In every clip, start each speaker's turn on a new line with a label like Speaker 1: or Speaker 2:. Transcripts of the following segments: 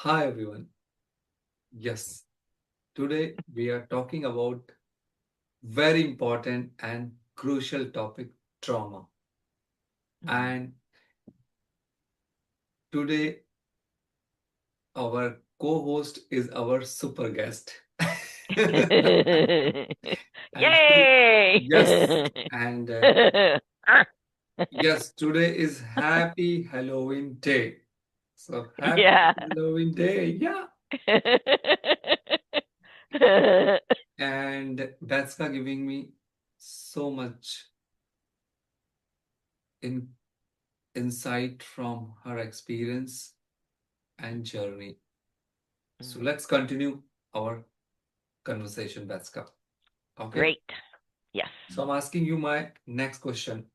Speaker 1: Hi everyone. Yes, today we are talking about very important and crucial topic trauma.
Speaker 2: Mm.
Speaker 1: And today our co-host is our super guest. And
Speaker 2: Yay!
Speaker 1: yes, and yes, today is happy Halloween day. So happy
Speaker 2: Yeah.
Speaker 1: Halloween day. Yeah. And Betska giving me so much in insight from her experience and journey. So
Speaker 2: Mm.
Speaker 1: let's continue our conversation, Betska. Okay.
Speaker 2: Great. Yes.
Speaker 1: So I'm asking you my next question.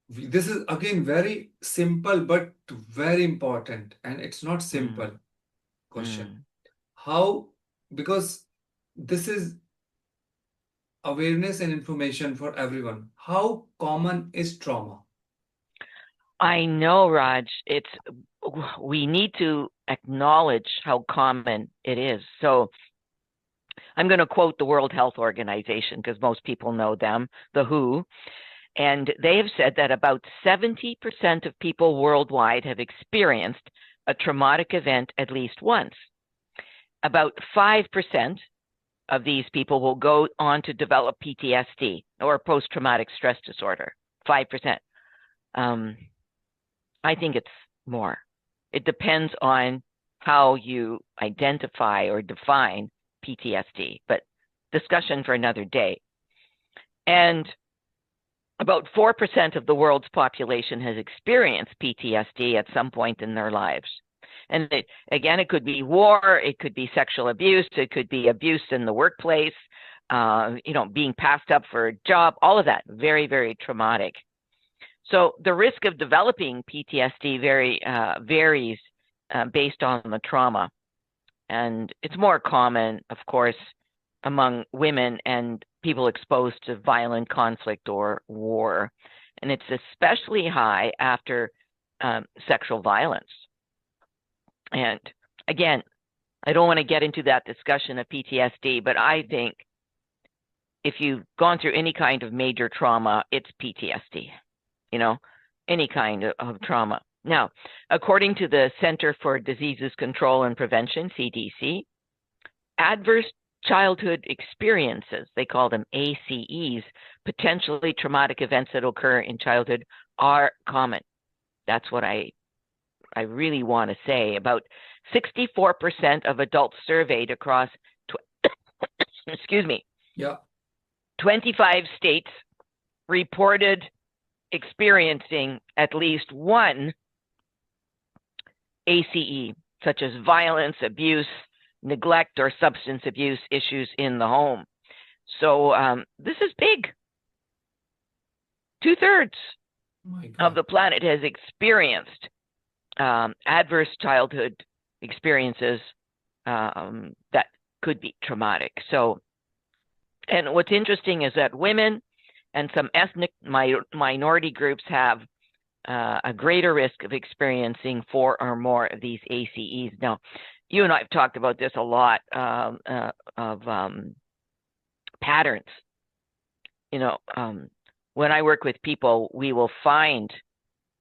Speaker 1: This is again very simple but very important, and it's not
Speaker 2: Mm.
Speaker 1: simple question.
Speaker 2: Mm.
Speaker 1: How? Because this is awareness and information for everyone. How common is trauma?
Speaker 2: I know, Raj. We need to acknowledge how common it is. So I'm going to quote the World Health Organization because most people know them, the WHO, and they have said that about 70% of people worldwide have experienced a traumatic event at least once. About 5% of these people will go on to develop PTSD or post traumatic stress disorder. 5%. Um, I think it's more. It depends on how you identify or define PTSD, but discussion for another day. And about 4% of the world's population has experienced PTSD at some point in their lives. And again, it could be war, it could be sexual abuse, it could be abuse in the workplace, being passed up for a job, all of that, very, very traumatic. So the risk of developing PTSD varies based on the trauma. And it's more common, of course, among women and people exposed to violent conflict or war. And it's especially high after sexual violence. And again, I don't want to get into that discussion of PTSD, but I think if you've gone through any kind of major trauma, it's PTSD, you know, any kind of trauma. Now, according to the Center for Diseases Control and Prevention, CDC, adverse childhood experiences, they call them ACEs, potentially traumatic events that occur in childhood, are common. That's what I really want to say. About 64% of adults surveyed across, excuse me,
Speaker 1: Yeah.
Speaker 2: 25 states reported experiencing at least one ACE, such as violence, abuse, neglect, or substance abuse issues in the home. So this is big. 2/3
Speaker 1: My
Speaker 2: of
Speaker 1: God.
Speaker 2: the planet has experienced adverse childhood experiences that could be traumatic. So, and what's interesting is that women and some ethnic minority groups have a greater risk of experiencing 4 or more of these ACEs. Now, you and I have talked about this a lot of patterns. You know, when I work with people, we will find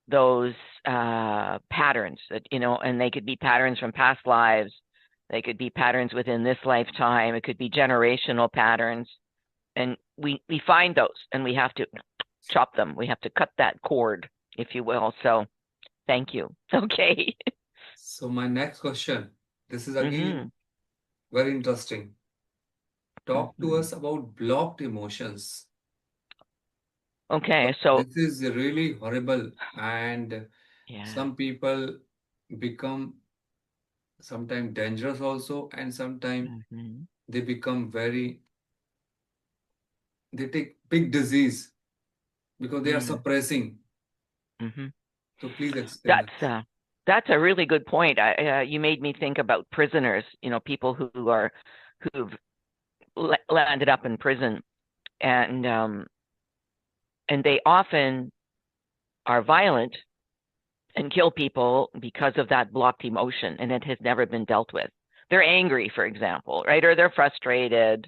Speaker 2: those patterns that, and they could be patterns from past lives. They could be patterns within this lifetime. It could be generational patterns. And we find those and we have to chop them. We have to cut that cord, if you will. So thank you. Okay.
Speaker 1: So my next question. This is
Speaker 2: Mm-hmm.
Speaker 1: again very interesting. Talk to
Speaker 2: Mm-hmm.
Speaker 1: us about blocked emotions.
Speaker 2: Okay.
Speaker 1: Because
Speaker 2: So,
Speaker 1: this is really horrible, and
Speaker 2: yeah.
Speaker 1: some people become sometimes dangerous also, and sometimes
Speaker 2: Mm-hmm.
Speaker 1: they become very, they take big disease because they are
Speaker 2: Mm.
Speaker 1: suppressing.
Speaker 2: Mm-hmm.
Speaker 1: So please explain
Speaker 2: That's
Speaker 1: us.
Speaker 2: that's a really good point. You made me think about prisoners. People who've landed up in prison, and and they often are violent, and kill people because of that blocked emotion, and it has never been dealt with. They're angry, for example, right? Or they're frustrated,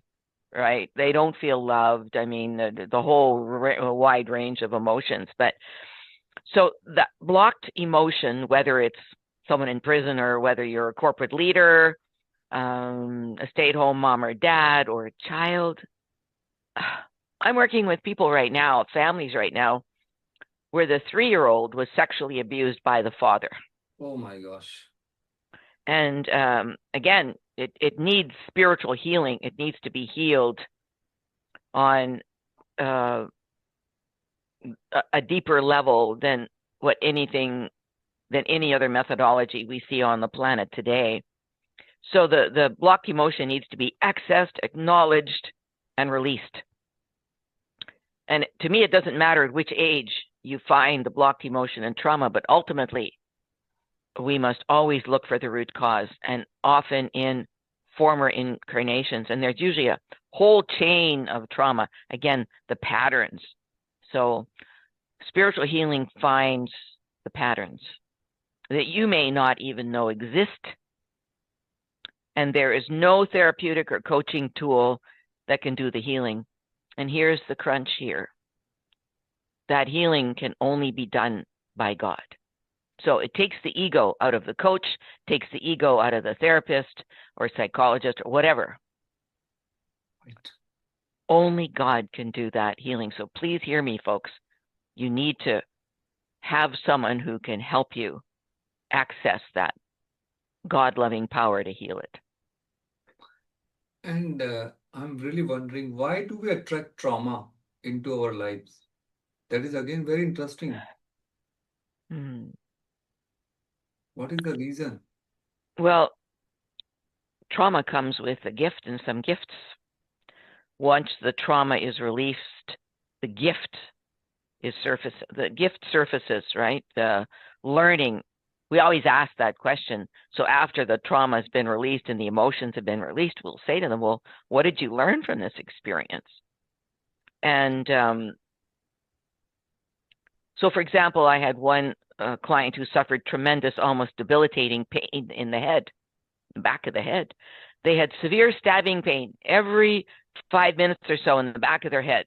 Speaker 2: right? They don't feel loved. I mean, the whole wide range of emotions. But so that blocked emotion, whether it's someone in prison or whether you're a corporate leader, a stay-at-home mom or dad, or a child. I'm working with people right now, families right now, where the 3-year-old was sexually abused by the father.
Speaker 1: Oh my gosh.
Speaker 2: And again, it needs spiritual healing. It needs to be healed on a deeper level than any other methodology we see on the planet today. So the blocked emotion needs to be accessed, acknowledged, and released. And to me, it doesn't matter at which age you find the blocked emotion and trauma, but ultimately, we must always look for the root cause, and often in former incarnations. And there's usually a whole chain of trauma. Again, the patterns. So spiritual healing finds the patterns that you may not even know exist. And there is no therapeutic or coaching tool that can do the healing. And here's the crunch here. That healing can only be done by God. So it takes the ego out of the coach, takes the ego out of the therapist or psychologist or whatever.
Speaker 1: Right.
Speaker 2: Only God can do that healing. So please hear me, folks. You need to have someone who can help you access that God-loving power to heal it.
Speaker 1: And I'm really wondering, why do we attract trauma into our lives? That is again very interesting. What is the reason?
Speaker 2: Well, trauma comes with a gift and some gifts. Once the trauma is released, the gift surfaces, right? The learning. We always ask that question. So after the trauma has been released and the emotions have been released, we'll say to them, well, what did you learn from this experience? And so, for example, I had one client who suffered tremendous, almost debilitating pain in the head, the back of the head. They had severe stabbing pain every 5 minutes or so in the back of their head.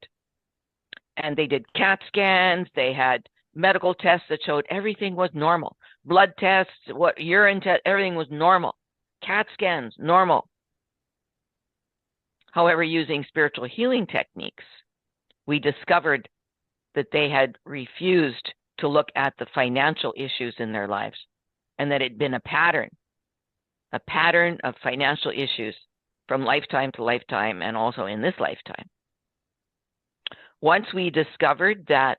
Speaker 2: And they did CAT scans. They had medical tests that showed everything was normal. Blood tests, urine tests, everything was normal. CAT scans, normal. However, using spiritual healing techniques, we discovered that they had refused to look at the financial issues in their lives, and that it had been a pattern of financial issues from lifetime to lifetime, and also in this lifetime. Once we discovered that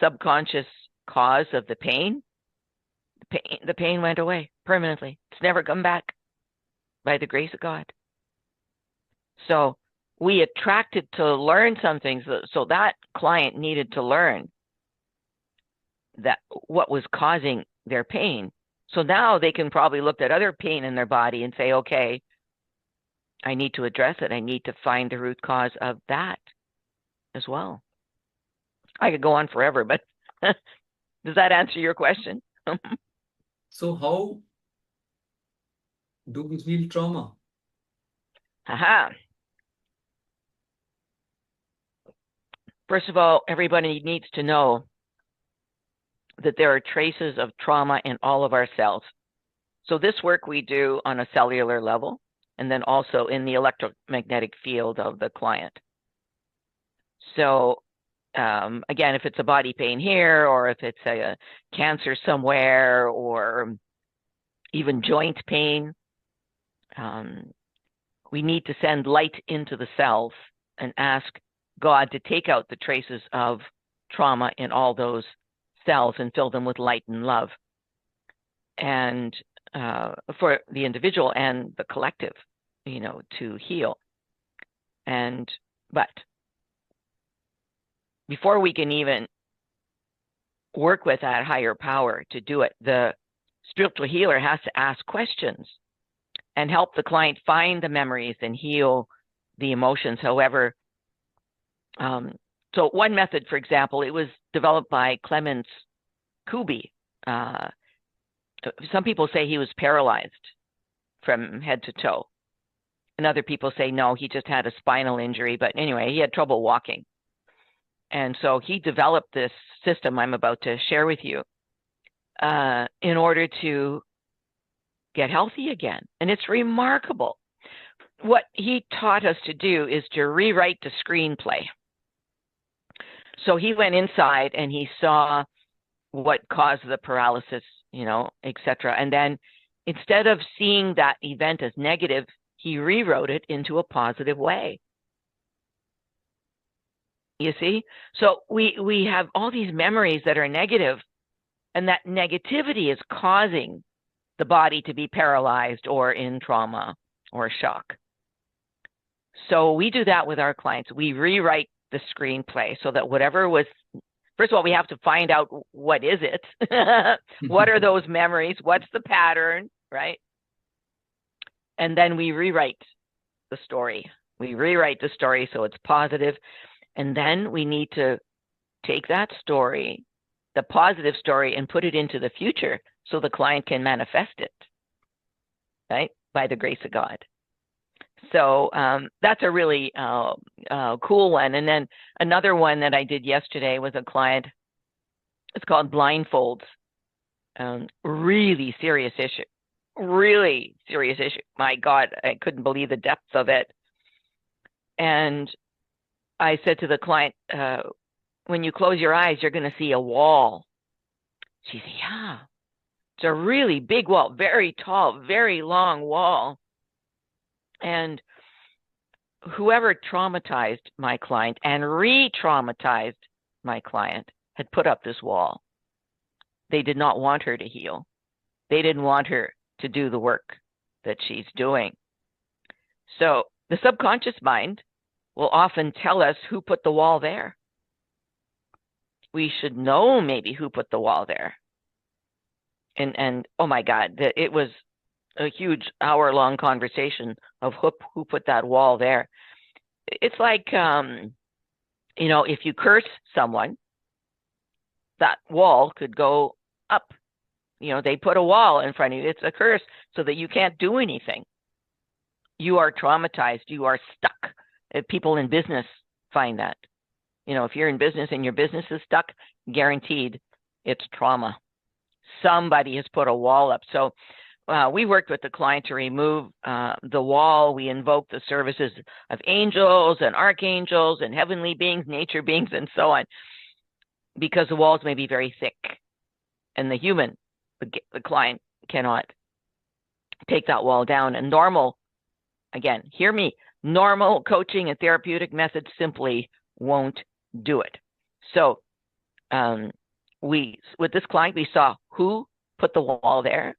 Speaker 2: subconscious cause of the pain went away permanently. It's never come back by the grace of God. So we attracted to learn some things. So that client needed to learn that what was causing their pain. So now they can probably look at other pain in their body and say, okay, I need to address it. I need to find the root cause of that as well. I could go on forever, but does that answer your question?
Speaker 1: So how do we heal trauma?
Speaker 2: Aha. First of all, everybody needs to know that there are traces of trauma in all of our cells. So this work we do on a cellular level, and then also in the electromagnetic field of the client. So again, if it's a body pain here, or if it's a cancer somewhere, or even joint pain, we need to send light into the cells and ask God to take out the traces of trauma in all those cells and fill them with light and love. And for the individual and the collective, to heal. But before we can even work with that higher power to do it, the spiritual healer has to ask questions and help the client find the memories and heal the emotions. However, so one method, for example, it was developed by Clemens Kubi, some people say he was paralyzed from head to toe. And other people say, no, he just had a spinal injury. But anyway, he had trouble walking. And so he developed this system I'm about to share with you in order to get healthy again. And it's remarkable. What he taught us to do is to rewrite the screenplay. So he went inside and he saw what caused the paralysis, etc. And then instead of seeing that event as negative, he rewrote it into a positive way. You see? So we have all these memories that are negative, and that negativity is causing the body to be paralyzed or in trauma or shock. So we do that with our clients. We rewrite the screenplay so that whatever was, first of all, we have to find out what is it? What are those memories? What's the pattern, right? And then we rewrite the story. We rewrite the story so it's positive. And then we need to take that story, the positive story, and put it into the future so the client can manifest it, right? By the grace of God. So that's a really cool one. And then another one that I did yesterday was a client. It's called blindfolds. Really serious issue. Really serious issue. My God, I couldn't believe the depths of it. And I said to the client, when you close your eyes, you're going to see a wall. She said, yeah. It's a really big wall, very tall, very long wall. And whoever traumatized my client and re-traumatized my client had put up this wall. They did not want her to heal. They didn't want her to do the work that she's doing. So the subconscious mind will often tell us who put the wall there. We should know maybe who put the wall there. And oh my God, it was a huge hour-long conversation of who put that wall there. It's like, if you curse someone, that wall could go up. They put a wall in front of you. It's a curse so that you can't do anything. You are traumatized. You are stuck. People in business find that. If you're in business and your business is stuck, guaranteed it's trauma. Somebody has put a wall up. So we worked with the client to remove the wall. We invoked the services of angels and archangels and heavenly beings, nature beings, and so on, because the walls may be very thick. And the client cannot take that wall down. And again, hear me, normal coaching and therapeutic methods simply won't do it. So with this client, we saw who put the wall there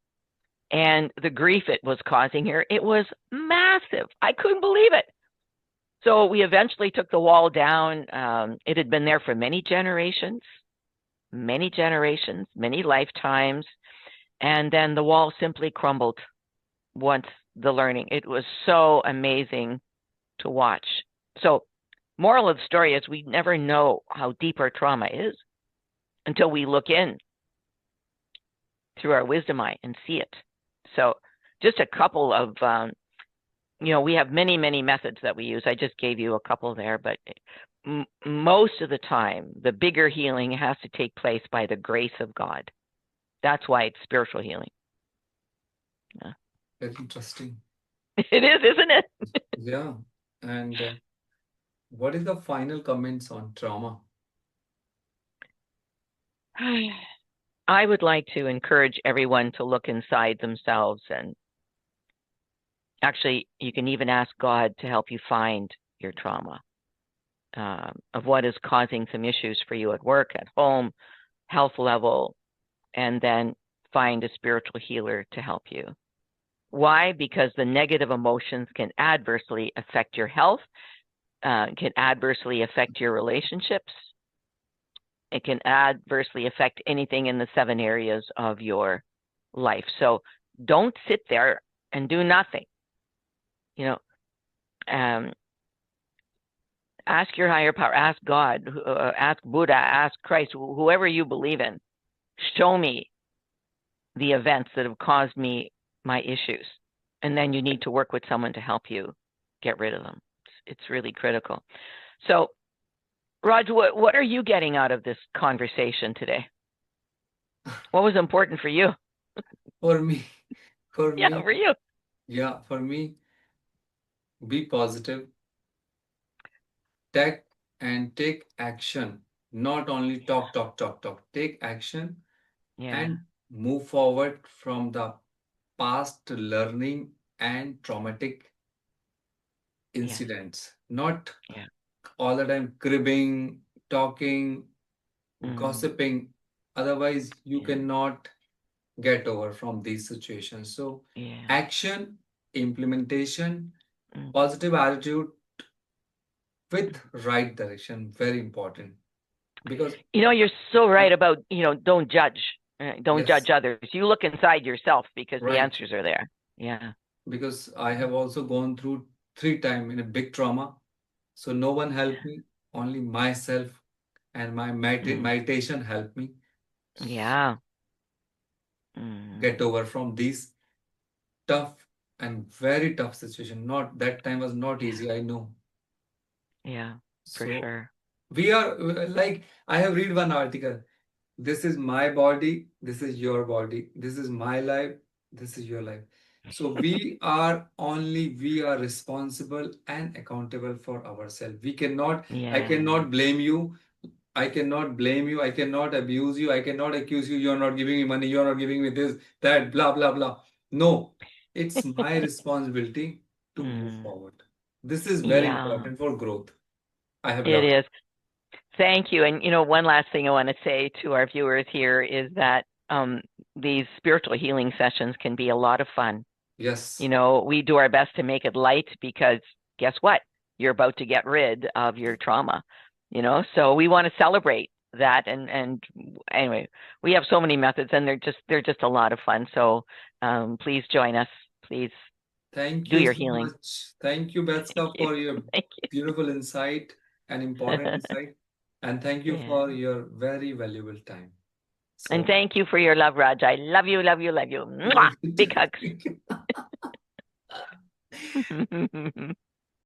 Speaker 2: and the grief it was causing her. It was massive. I couldn't believe it. So we eventually took the wall down. It had been there for many generations, many lifetimes. And then the wall simply crumbled once the learning. It was so amazing to watch. So moral of the story is we never know how deep our trauma is until we look in through our wisdom eye and see it. So just a couple of, we have many, many methods that we use. I just gave you a couple there, but most of the time, the bigger healing has to take place by the grace of God. That's why it's spiritual healing. Yeah.
Speaker 1: Very interesting.
Speaker 2: It is, isn't it?
Speaker 1: Yeah. And what is the final comments on trauma?
Speaker 2: I would like to encourage everyone to look inside themselves, and actually you can even ask God to help you find your trauma, of what is causing some issues for you at work, at home, health level, and then find a spiritual healer to help you. Why? Because the negative emotions can adversely affect your health, can adversely affect your relationships. It can adversely affect anything in the 7 areas of your life. So don't sit there and do nothing. Ask your higher power, ask God, ask Buddha, ask Christ, whoever you believe in. Show me the events that have caused me my issues. And then you need to work with someone to help you get rid of them. It's really critical. So, Raj, what are you getting out of this conversation today? What was important for you?
Speaker 1: For me, for
Speaker 2: Yeah,
Speaker 1: me,
Speaker 2: for you.
Speaker 1: yeah, for me, be positive, take take action. Not only talk, talk, talk, talk. Take action
Speaker 2: Yeah,
Speaker 1: and move forward from the past learning and traumatic
Speaker 2: yes,
Speaker 1: incidents. Not
Speaker 2: yeah.
Speaker 1: all the time cribbing, talking,
Speaker 2: Mm,
Speaker 1: gossiping. Otherwise, you
Speaker 2: yeah,
Speaker 1: cannot get over from these situations. So,
Speaker 2: yeah.
Speaker 1: action, implementation,
Speaker 2: Mm,
Speaker 1: positive attitude with right direction, very important. Because,
Speaker 2: You're so
Speaker 1: I,
Speaker 2: right about, don't judge. Don't
Speaker 1: yes,
Speaker 2: judge others. You look inside yourself because the
Speaker 1: right.
Speaker 2: answers are there. Yeah.
Speaker 1: Because I have also gone through 3 times in a big trauma. So, no one helped me, only myself and my
Speaker 2: Mm,
Speaker 1: meditation helped me
Speaker 2: yeah. Mm,
Speaker 1: get over from these tough and very tough situation. Not that time was not
Speaker 2: yeah.
Speaker 1: easy, I know.
Speaker 2: Yeah. For
Speaker 1: So
Speaker 2: sure.
Speaker 1: we are like I have read one article. This is my body, this is your body, this is my life, this is your life. So we are responsible and accountable for ourselves. We cannot, I
Speaker 2: Yeah.
Speaker 1: cannot blame you. I cannot blame you. I cannot abuse you. I cannot accuse you. You're not giving me money. You're not giving me this, that, blah, blah, blah. No, it's my responsibility to move
Speaker 2: Mm,
Speaker 1: forward. This is very
Speaker 2: yeah.
Speaker 1: important for growth. I have
Speaker 2: It
Speaker 1: learned.
Speaker 2: is. Thank you. And one last thing I want to say to our viewers here is that these spiritual healing sessions can be a lot of fun.
Speaker 1: Yes.
Speaker 2: We do our best to make it light because guess what? You're about to get rid of your trauma. So we want to celebrate that. And anyway, we have so many methods, and they're just a lot of fun. So please join us. Please
Speaker 1: Thank
Speaker 2: do
Speaker 1: you
Speaker 2: your
Speaker 1: so
Speaker 2: healing.
Speaker 1: much. Thank you,
Speaker 2: Thank
Speaker 1: Betska,
Speaker 2: you.
Speaker 1: for your
Speaker 2: Thank
Speaker 1: beautiful insight and important
Speaker 2: you.
Speaker 1: insight. And thank you
Speaker 2: Yeah.
Speaker 1: for your very valuable time.
Speaker 2: And
Speaker 1: So,
Speaker 2: thank you for your love, Raj. I love you, love you, love you.
Speaker 1: love
Speaker 2: Mwah!
Speaker 1: you
Speaker 2: Big
Speaker 1: too.
Speaker 2: hugs.